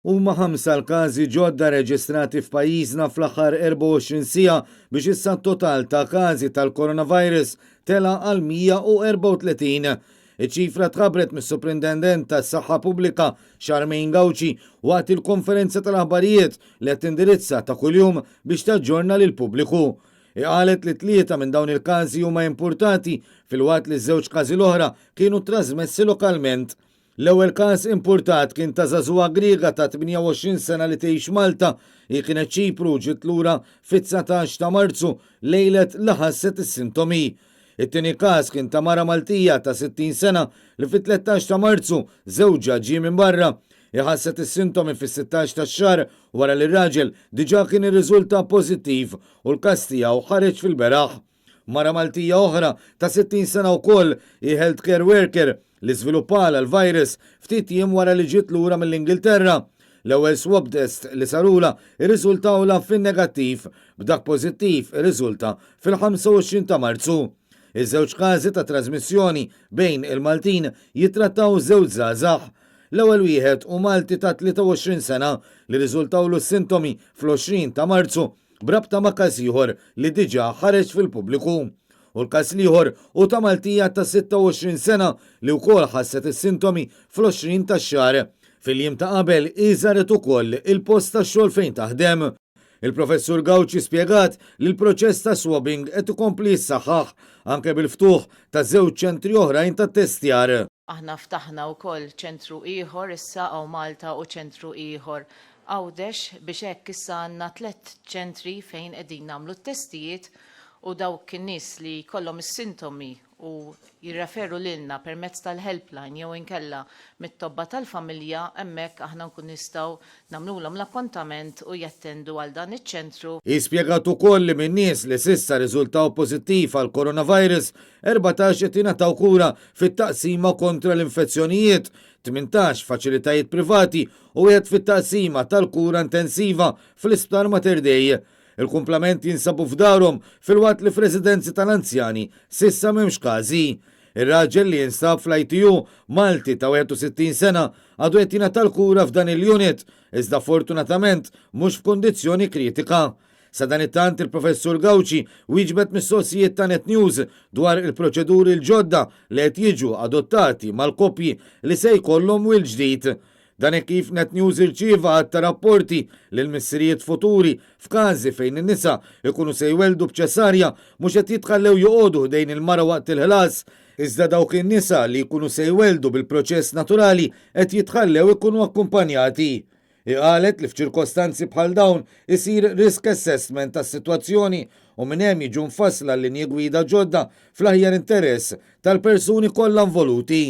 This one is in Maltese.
Huma 5 l-każi ġodda reġistrati f'pajjiżna fl-aħħar 24 sija biex issa t-total ta' każi tal-coronavirus tela għal 134. Iċ-ċifra tħabbret mis-Superintendent tas-Saħħa Pubblika Charmaine Gauci waqt il-konferenza tal-aħbarijiet li qed tindirizza ta' kuljum biex taġġorna lil pubbliku. Qalet li 3 minn dawn il-każi huma importati fil-waqt li ż-żewġ każi l-oħra kienu trasmessi lokalment. L-ewwel każ importat kien ta' żagħżugħa Griega ta' 28 sena li tgħix Malta hi kienet Ċipru ġiet lura fit-19 ta' Marzu lejlet li ħasset is-sintomi. It-tieni każ kien ta' mara Maltija ta' 60 sena li fit-13 ta' Marzu żewġha ġie minn barra iħasset is-sintomi fis-16 tax-xahar wara li r-raġel diġà kien irriżulta pożittiv u l-każ tiegħu ħareġ fil-beraħ. Mara Maltija oħra ta' 60 sena wkoll hi healthcare worker li żviluppala l-virus ftit jiem wara li ġiet lura mill-Ingilterra. L-ewwel swab test li sarula irriżultawla fin-negattiv b'dak pożittiv irriżulta fil-25 ta' Marzu. Iż-żewġ każi ta' trasmissjoni bejn il-Maltin jitrattaw żewġ żgħażagħ. L-ewwel wieħed u Malti ta' 23 sena li riżultawlu s-sintomi fl-20 ta' Marzu brabta ma' każ ieħor li diġà ħareġ fil-pubbliku. U l-każ ieħor u ta' Maltija ta' 26 sena li wkoll ħasset is-sintomi fl-20 tax-xahar. Fil-jiem ta' qabel iżaret ukoll il-post tax-xogħol fejn taħdem. Il-Professur Gauci spjegat li l-proċess ta' swabbing qed ikompli jissaħħaħ anke bil-ftuħ ta' żewġ ċentri oħrajn ta' testjar. Aħna ftaħna wkoll ċentru ieħor issa għaw Malta u ċentru ieħor Għawdex biex hekk issa għandna 3 ċentri fejn qegħdin nagħmlu t-testijiet u dawk in-nies li jkollhom is-sintomi u jirreferu lilna permezz tal-helpline jew inkella mit-tobba tal-familja hemmhekk aħna nkun nistgħu nagħmluhom l-appuntament u jattendu għal dan iċ-ċentru. Ispjegat ukoll li min nies li s'issa riżultaw pożittiv għal coronavirus 14 qed jingħataw kura fit-taqsima kontra l-infezzjonijiet, 18 faċilitajiet privati u wieħed fit-taqsima tal-kura intensiva fl-Isptar Mater Dei. Il-kumplament jinsabu f'darhom fil-waqt li f'residenzi tal-anzjani s'issa m'hemmx każi. Ir-raġel li jinsab fl-ITU Malti ta' 61 sena għadu qed jingħata l-kura f'dan il-unit, iżda fortunatament mhux f'kundizzjoni kritika. Sa dan it-tant il-Professur Gauci wieġbet mis-sossijiet ta' Net News dwar il-proċeduri l-ġodda li qed jiġu adottati mal-koppji li se jkollhom wil ġdid. Dan kif Net News irċieva għatta rapporti lil missirijiet futuri f'każi fejn in-nisa ikunu se jweldu b'ċesarja mhux qed jitħallew joqogħdu ħdejn il-mara waqt il-ħlas, iżda dawk in-nisa li jkunu se jweldu bil-proċess naturali qed jitħallew ikunu akkumpanjati. Qalet li f'ċirkostanzi bħal dawn isir risk assessment tas-sitwazzjoni u minn hemm jiġu mfassla linji gwida ġodda fl-aħjar interess tal-persuni kollha involuti.